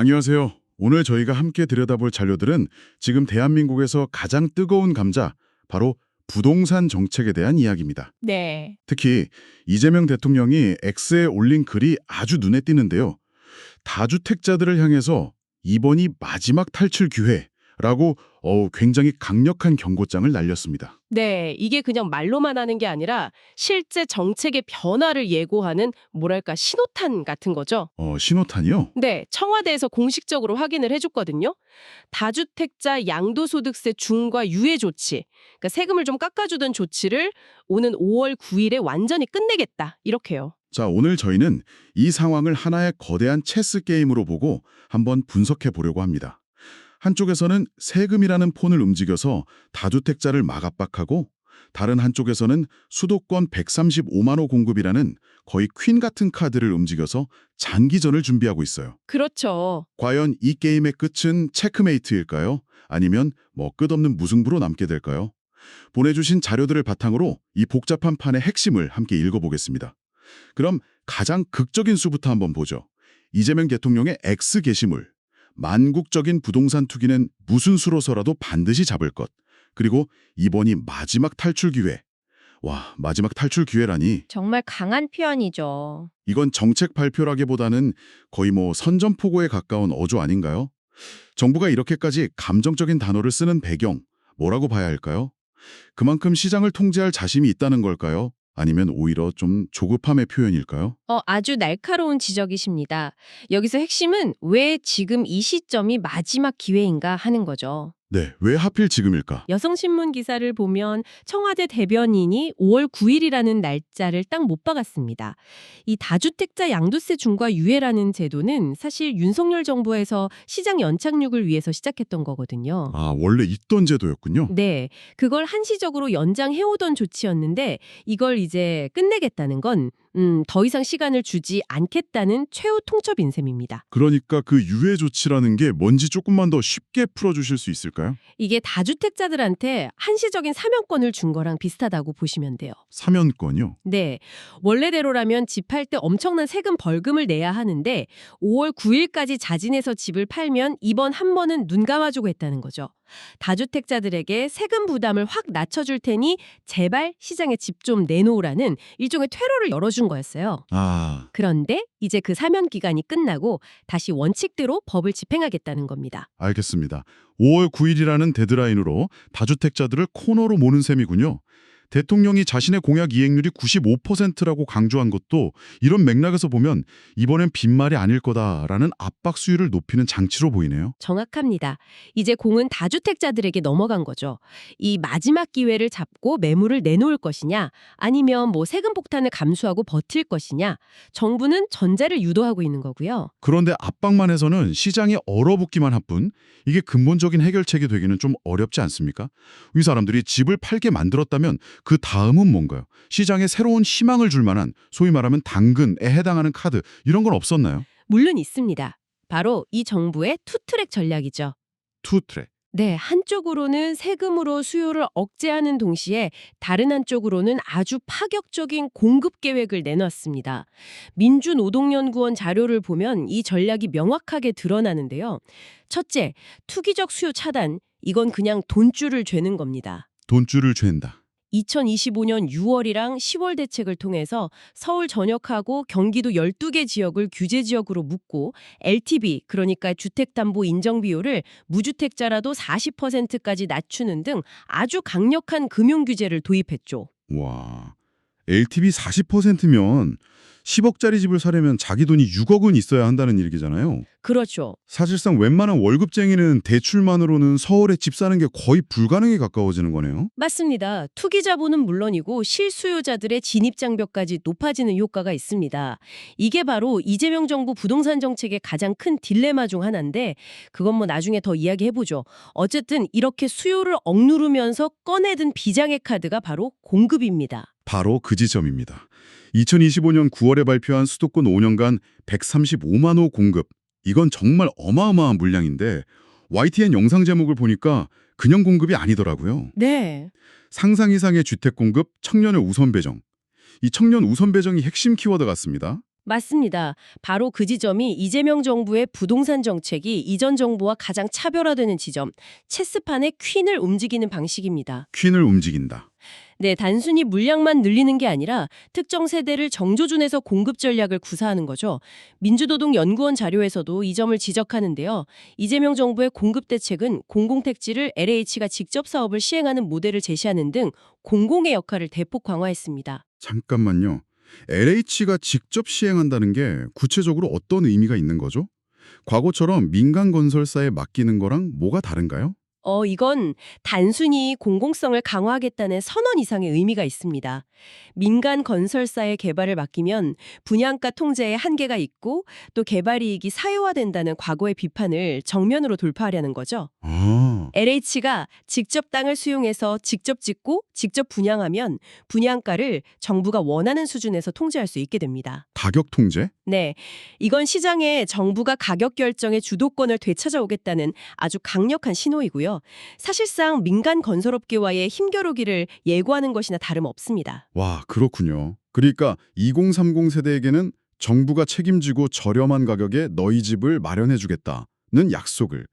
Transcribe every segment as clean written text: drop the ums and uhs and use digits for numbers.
안녕하세요. 오늘 저희가 함께 들여다볼 자료들은 지금 대한민국에서 가장 뜨거운 감자, 바로 부동산 정책에 대한 이야기입니다. 네. 특히 이재명 대통령이 X에 올린 글이 아주 눈에 띄는데요. 다주택자들을 향해서 이번이 마지막 탈출 기회라고 굉장히 강력한 경고장을 날렸습니다. 네, 이게 그냥 말로만 하는 게 아니라 실제 정책의 변화를 예고하는 뭐랄까 신호탄 같은 거죠. 신호탄이요? 네, 청와대에서 공식적으로 확인을 해줬거든요. 다주택자 양도소득세 중과 유예 조치, 그러니까 세금을 좀 깎아주던 조치를 오는 5월 9일에 완전히 끝내겠다, 이렇게요. 자, 오늘 저희는 이 상황을 하나의 거대한 체스 게임으로 보고 한번 분석해 보려고 합니다. 한쪽에서는 세금이라는 폰을 움직여서 다주택자를 막 압박하고 다른 한쪽에서는 수도권 135만 호 공급이라는 거의 퀸 같은 카드를 움직여서 장기전을 준비하고 있어요. 그렇죠. 과연 이 게임의 끝은 체크메이트일까요? 아니면 끝없는 무승부로 남게 될까요? 보내주신 자료들을 바탕으로 이 복잡한 판의 핵심을 함께 읽어보겠습니다. 그럼 가장 극적인 수부터 한번 보죠. 이재명 대통령의 X 게시물. 만국적인 부동산 투기는 무슨 수로서라도 반드시 잡을 것. 그리고 이번이 마지막 탈출 기회. 와, 마지막 탈출 기회라니. 정말 강한 표현이죠. 이건 정책 발표라기보다는 거의 선전포고에 가까운 어조 아닌가요? 정부가 이렇게까지 감정적인 단어를 쓰는 배경, 뭐라고 봐야 할까요? 그만큼 시장을 통제할 자신이 있다는 걸까요? 아니면 오히려 좀 조급함의 표현일까요? 아주 날카로운 지적이십니다. 여기서 핵심은 왜 지금 이 시점이 마지막 기회인가 하는 거죠. 네, 왜 하필 지금일까? 여성신문 기사를 보면 청와대 대변인이 5월 9일이라는 날짜를 딱 못 박았습니다. 이 다주택자 양도세 중과 유예라는 제도는 사실 윤석열 정부에서 시장 연착륙을 위해서 시작했던 거거든요. 아, 원래 있던 제도였군요. 네, 그걸 한시적으로 연장해오던 조치였는데 이걸 이제 끝내겠다는 건 더 이상 시간을 주지 않겠다는 최후 통첩인 셈입니다. 그러니까 그 유예 조치라는 게 뭔지 조금만 더 쉽게 풀어주실 수 있을까요? 이게 다주택자들한테 한시적인 사면권을 준 거랑 비슷하다고 보시면 돼요. 사면권이요? 네, 원래대로라면 집 팔 때 엄청난 세금 벌금을 내야 하는데 5월 9일까지 자진해서 집을 팔면 이번 한 번은 눈 감아주고 했다는 거죠. 다주택자들에게 세금 부담을 확 낮춰줄 테니 제발 시장에 집 좀 내놓으라는 일종의 퇴로를 열어준 거였어요. 아, 그런데 이제 그 사면 기간이 끝나고 다시 원칙대로 법을 집행하겠다는 겁니다. 알겠습니다. 5월 9일이라는 데드라인으로 다주택자들을 코너로 모는 셈이군요. 대통령이 자신의 공약 이행률이 95%라고 강조한 것도 이런 맥락에서 보면 이번엔 빈말이 아닐 거다라는 압박 수위를 높이는 장치로 보이네요. 정확합니다. 이제 공은 다주택자들에게 넘어간 거죠. 이 마지막 기회를 잡고 매물을 내놓을 것이냐 아니면 세금 폭탄을 감수하고 버틸 것이냐 정부는 전자를 유도하고 있는 거고요. 그런데 압박만 해서는 시장이 얼어붙기만 할 뿐 이게 근본적인 해결책이 되기는 좀 어렵지 않습니까? 이 사람들이 집을 팔게 만들었다면 그 다음은 뭔가요? 시장에 새로운 희망을 줄 만한 소위 말하면 당근에 해당하는 카드 이런 건 없었나요? 물론 있습니다. 바로 이 정부의 투트랙 전략이죠. 투트랙. 네, 한쪽으로는 세금으로 수요를 억제하는 동시에 다른 한쪽으로는 아주 파격적인 공급 계획을 내놨습니다. 민주노동연구원 자료를 보면 이 전략이 명확하게 드러나는데요. 첫째, 투기적 수요 차단. 이건 그냥 돈줄을 죄는 겁니다. 돈줄을 쥘다. 2025년 6월이랑 10월 대책을 통해서 서울 전역하고 경기도 12개 지역을 규제 지역으로 묶고 LTV, 그러니까 주택담보 인정 비율을 무주택자라도 40%까지 낮추는 등 아주 강력한 금융 규제를 도입했죠. 와, LTV 40%면 10억짜리 집을 사려면 자기 돈이 6억은 있어야 한다는 얘기잖아요. 그렇죠. 사실상 웬만한 월급쟁이는 대출만으로는 서울에 집 사는 게 거의 불가능에 가까워지는 거네요. 맞습니다. 투기 자본은 물론이고 실수요자들의 진입 장벽까지 높아지는 효과가 있습니다. 이게 바로 이재명 정부 부동산 정책의 가장 큰 딜레마 중 하나인데 그건 나중에 더 이야기해보죠. 어쨌든 이렇게 수요를 억누르면서 꺼내든 비장의 카드가 바로 공급입니다. 바로 그 지점입니다. 2025년 9월에 발표한 수도권 5년간 135만 호 공급. 이건 정말 어마어마한 물량인데 YTN 영상 제목을 보니까 그냥 공급이 아니더라고요. 네. 상상 이상의 주택 공급, 청년의 우선 배정. 이 청년 우선 배정이 핵심 키워드 같습니다. 맞습니다. 바로 그 지점이 이재명 정부의 부동산 정책이 이전 정부와 가장 차별화되는 지점, 체스판의 퀸을 움직이는 방식입니다. 퀸을 움직인다. 네, 단순히 물량만 늘리는 게 아니라 특정 세대를 정조준해서 공급 전략을 구사하는 거죠. 민주노동연구원 자료에서도 이 점을 지적하는데요. 이재명 정부의 공급 대책은 공공택지를 LH가 직접 사업을 시행하는 모델을 제시하는 등 공공의 역할을 대폭 강화했습니다. 잠깐만요. LH가 직접 시행한다는 게 구체적으로 어떤 의미가 있는 거죠? 과거처럼 민간 건설사에 맡기는 거랑 뭐가 다른가요? 이건 단순히 공공성을 강화하겠다는 선언 이상의 의미가 있습니다. 민간 건설사의 개발을 맡기면 분양가 통제에 한계가 있고 또 개발 이익이 사유화된다는 과거의 비판을 정면으로 돌파하려는 거죠. 아, LH가 직접 땅을 수용해서 직접 짓고 직접 분양하면 분양가를 정부가 원하는 수준에서 통제할 수 있게 됩니다. 가격 통제? 네, 이건 시장에 정부가 가격 결정의 주도권을 되찾아오겠다는 아주 강력한 신호이고요. 사실상 민간 건설업계와의 힘겨루기를 예고하는 것이나 다름없습니다. 와, 그렇군요. 그러니까 2030 세대에게는 정부가 책임지고 저렴한 가격에 너희 집을 마련해주겠다는 약속을,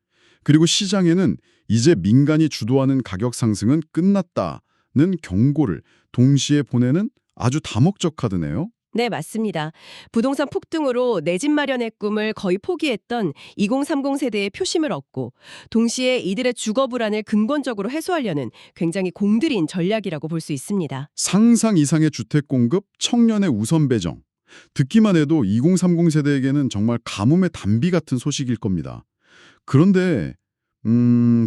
그리고 시장에는 이제 민간이 주도하는 가격 상승은 끝났다는 경고를 동시에 보내는 아주 다목적 카드네요. 네, 맞습니다. 부동산 폭등으로 내 집 마련의 꿈을 거의 포기했던 2030 세대의 표심을 얻고 동시에 이들의 주거 불안을 근본적으로 해소하려는 굉장히 공들인 전략이라고 볼 수 있습니다. 상상 이상의 주택 공급, 청년의 우선 배정. 듣기만 해도 2030 세대에게는 정말 가뭄의 단비 같은 소식일 겁니다. 그런데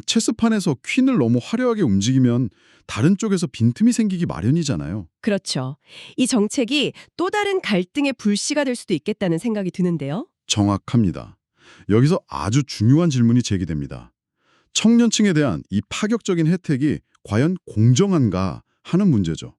체스판에서 퀸을 너무 화려하게 움직이면 다른 쪽에서 빈틈이 생기기 마련이잖아요. 그렇죠. 이 정책이 또 다른 갈등의 불씨가 될 수도 있겠다는 생각이 드는데요. 정확합니다. 여기서 아주 중요한 질문이 제기됩니다. 청년층에 대한 이 파격적인 혜택이 과연 공정한가 하는 문제죠.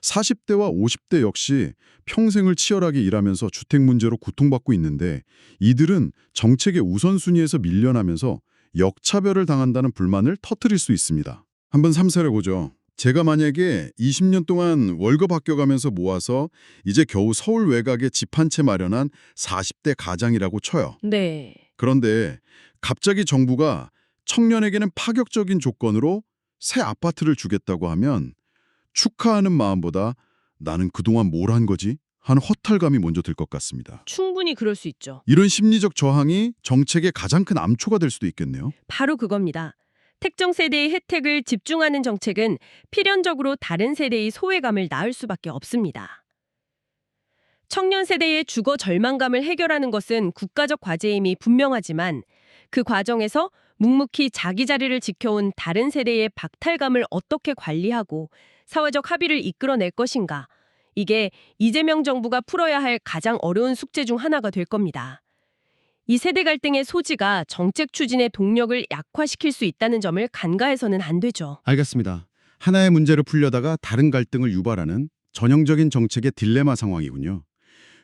40대와 50대 역시 평생을 치열하게 일하면서 주택 문제로 고통받고 있는데 이들은 정책의 우선순위에서 밀려나면서 역차별을 당한다는 불만을 터뜨릴 수 있습니다. 한번 삼세를 보죠. 제가 만약에 20년 동안 월급 아껴가면서 모아서 이제 겨우 서울 외곽에 집 한 채 마련한 40대 가장이라고 쳐요. 네. 그런데 갑자기 정부가 청년에게는 파격적인 조건으로 새 아파트를 주겠다고 하면 축하하는 마음보다 나는 그동안 뭘 한 거지? 하는 허탈감이 먼저 들 것 같습니다. 충분히 그럴 수 있죠. 이런 심리적 저항이 정책의 가장 큰 암초가 될 수도 있겠네요. 바로 그겁니다. 특정 세대의 혜택을 집중하는 정책은 필연적으로 다른 세대의 소외감을 낳을 수밖에 없습니다. 청년 세대의 주거 절망감을 해결하는 것은 국가적 과제임이 분명하지만 그 과정에서 묵묵히 자기 자리를 지켜온 다른 세대의 박탈감을 어떻게 관리하고 사회적 합의를 이끌어낼 것인가, 이게 이재명 정부가 풀어야 할 가장 어려운 숙제 중 하나가 될 겁니다. 이 세대 갈등의 소지가 정책 추진의 동력을 약화시킬 수 있다는 점을 간과해서는 안 되죠. 알겠습니다. 하나의 문제를 풀려다가 다른 갈등을 유발하는 전형적인 정책의 딜레마 상황이군요.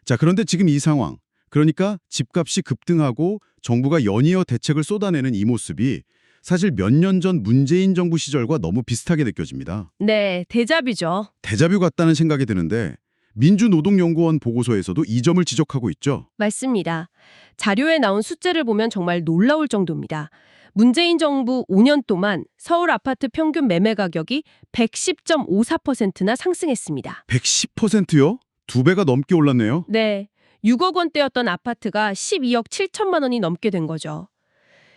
자, 그런데 지금 이 상황, 그러니까 집값이 급등하고 정부가 연이어 대책을 쏟아내는 이 모습이 사실 몇 년 전 문재인 정부 시절과 너무 비슷하게 느껴집니다. 네, 데자뷰죠. 데자뷰 같다는 생각이 드는데 민주노동연구원 보고서에서도 이 점을 지적하고 있죠. 맞습니다. 자료에 나온 숫자를 보면 정말 놀라울 정도입니다. 문재인 정부 5년 동안 서울 아파트 평균 매매 가격이 110.54%나 상승했습니다. 110%요? 2배가 넘게 올랐네요. 네, 6억 원대였던 아파트가 12억 7천만 원이 넘게 된 거죠.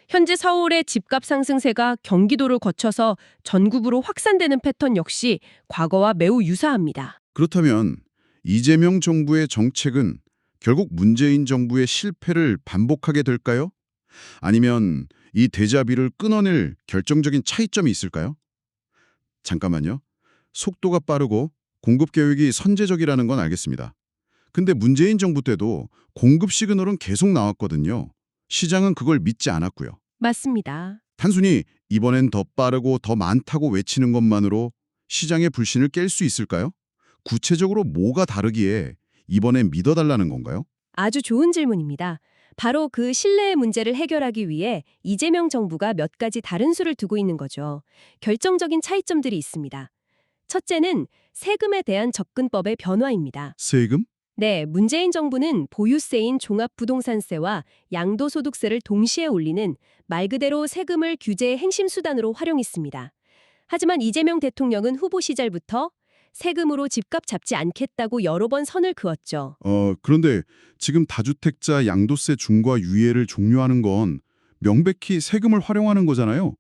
현재 서울의 집값 상승세가 경기도를 거쳐서 전국으로 확산되는 패턴 역시 과거와 매우 유사합니다. 그렇다면 이재명 정부의 정책은 결국 문재인 정부의 실패를 반복하게 될까요? 아니면 이 데자뷰를 끊어낼 결정적인 차이점이 있을까요? 잠깐만요. 속도가 빠르고 공급 계획이 선제적이라는 건 알겠습니다. 근데 문재인 정부 때도 공급 시그널은 계속 나왔거든요. 시장은 그걸 믿지 않았고요. 맞습니다. 단순히 이번엔 더 빠르고 더 많다고 외치는 것만으로 시장의 불신을 깰 수 있을까요? 구체적으로 뭐가 다르기에 이번엔 믿어달라는 건가요? 아주 좋은 질문입니다. 바로 그 신뢰의 문제를 해결하기 위해 이재명 정부가 몇 가지 다른 수를 두고 있는 거죠. 결정적인 차이점들이 있습니다. 첫째는 세금에 대한 접근법의 변화입니다. 세금? 네, 문재인 정부는 보유세인 종합부동산세와 양도소득세를 동시에 올리는 말 그대로 세금을 규제의 핵심 수단으로 활용했습니다. 하지만 이재명 대통령은 후보 시절부터 세금으로 집값 잡지 않겠다고 여러 번 선을 그었죠. 그런데 지금 다주택자 양도세 중과 유예를 종료하는 건 명백히 세금을 활용하는 거잖아요.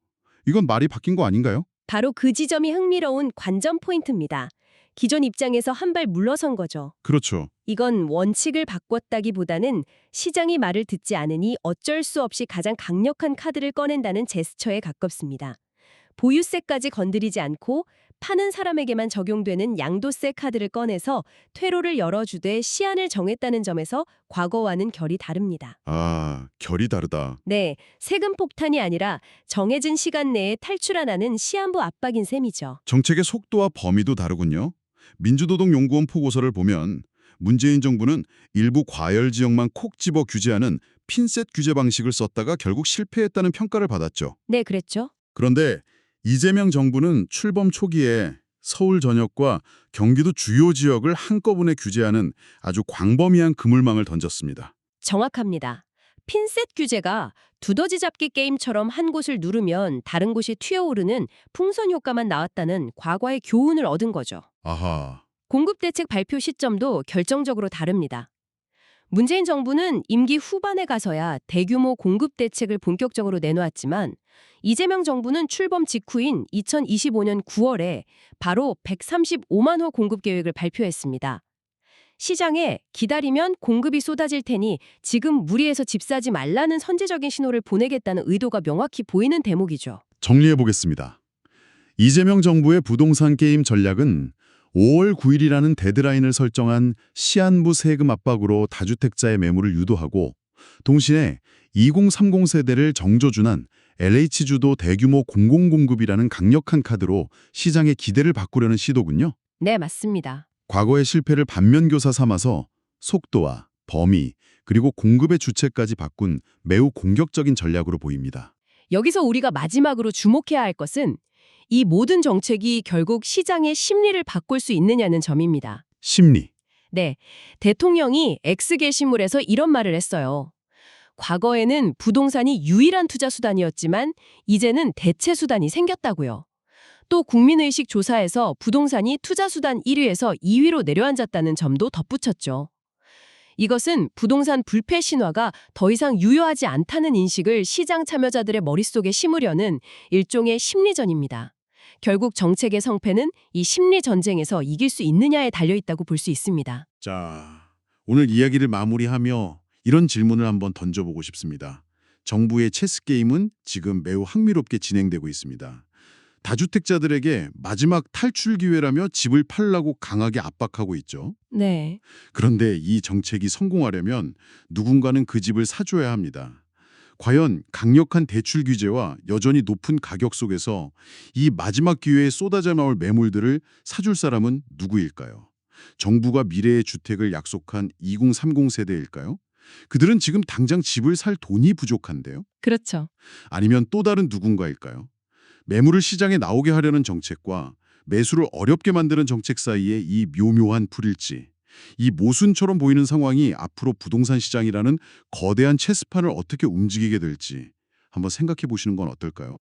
이건 말이 바뀐 거 아닌가요? 바로 그 지점이 흥미로운 관전 포인트입니다. 기존 입장에서 한 발 물러선 거죠. 그렇죠. 이건 원칙을 바꿨다기보다는 시장이 말을 듣지 않으니 어쩔 수 없이 가장 강력한 카드를 꺼낸다는 제스처에 가깝습니다. 보유세까지 건드리지 않고 파는 사람에게만 적용되는 양도세 카드를 꺼내서 퇴로를 열어주되 시한을 정했다는 점에서 과거와는 결이 다릅니다. 아, 결이 다르다. 네, 세금 폭탄이 아니라 정해진 시간 내에 탈출하라는 시한부 압박인 셈이죠. 정책의 속도와 범위도 다르군요. 민주노동연구원 보고서를 보면 문재인 정부는 일부 과열 지역만 콕 집어 규제하는 핀셋 규제 방식을 썼다가 결국 실패했다는 평가를 받았죠. 네, 그랬죠. 그런데 이재명 정부는 출범 초기에 서울 전역과 경기도 주요 지역을 한꺼번에 규제하는 아주 광범위한 그물망을 던졌습니다. 정확합니다. 핀셋 규제가 두더지 잡기 게임처럼 한 곳을 누르면 다른 곳이 튀어오르는 풍선 효과만 나왔다는 과거의 교훈을 얻은 거죠. 아하. 공급 대책 발표 시점도 결정적으로 다릅니다. 문재인 정부는 임기 후반에 가서야 대규모 공급 대책을 본격적으로 내놓았지만 이재명 정부는 출범 직후인 2025년 9월에 바로 135만 호 공급 계획을 발표했습니다. 시장에 기다리면 공급이 쏟아질 테니 지금 무리해서 집 사지 말라는 선제적인 신호를 보내겠다는 의도가 명확히 보이는 대목이죠. 정리해 보겠습니다. 이재명 정부의 부동산 게임 전략은 5월 9일이라는 데드라인을 설정한 시한부 세금 압박으로 다주택자의 매물을 유도하고 동시에 2030 세대를 정조준한 LH주도 대규모 공공공급이라는 강력한 카드로 시장의 기대를 바꾸려는 시도군요. 네, 맞습니다. 과거의 실패를 반면교사 삼아서 속도와 범위 그리고 공급의 주체까지 바꾼 매우 공격적인 전략으로 보입니다. 여기서 우리가 마지막으로 주목해야 할 것은 이 모든 정책이 결국 시장의 심리를 바꿀 수 있느냐는 점입니다. 심리. 네, 대통령이 X 게시물에서 이런 말을 했어요. 과거에는 부동산이 유일한 투자 수단이었지만 이제는 대체 수단이 생겼다고요. 또 국민의식 조사에서 부동산이 투자 수단 1위에서 2위로 내려앉았다는 점도 덧붙였죠. 이것은 부동산 불패 신화가 더 이상 유효하지 않다는 인식을 시장 참여자들의 머릿속에 심으려는 일종의 심리전입니다. 결국 정책의 성패는 이 심리 전쟁에서 이길 수 있느냐에 달려있다고 볼 수 있습니다. 자, 오늘 이야기를 마무리하며 이런 질문을 한번 던져보고 싶습니다. 정부의 체스 게임은 지금 매우 흥미롭게 진행되고 있습니다. 다주택자들에게 마지막 탈출 기회라며 집을 팔라고 강하게 압박하고 있죠. 네. 그런데 이 정책이 성공하려면 누군가는 그 집을 사줘야 합니다. 과연 강력한 대출 규제와 여전히 높은 가격 속에서 이 마지막 기회에 쏟아져 나올 매물들을 사줄 사람은 누구일까요? 정부가 미래의 주택을 약속한 2030 세대일까요? 그들은 지금 당장 집을 살 돈이 부족한데요? 그렇죠. 아니면 또 다른 누군가일까요? 매물을 시장에 나오게 하려는 정책과 매수를 어렵게 만드는 정책 사이에 이 묘묘한 불일치, 이 모순처럼 보이는 상황이 앞으로 부동산 시장이라는 거대한 체스판을 어떻게 움직이게 될지 한번 생각해 보시는 건 어떨까요?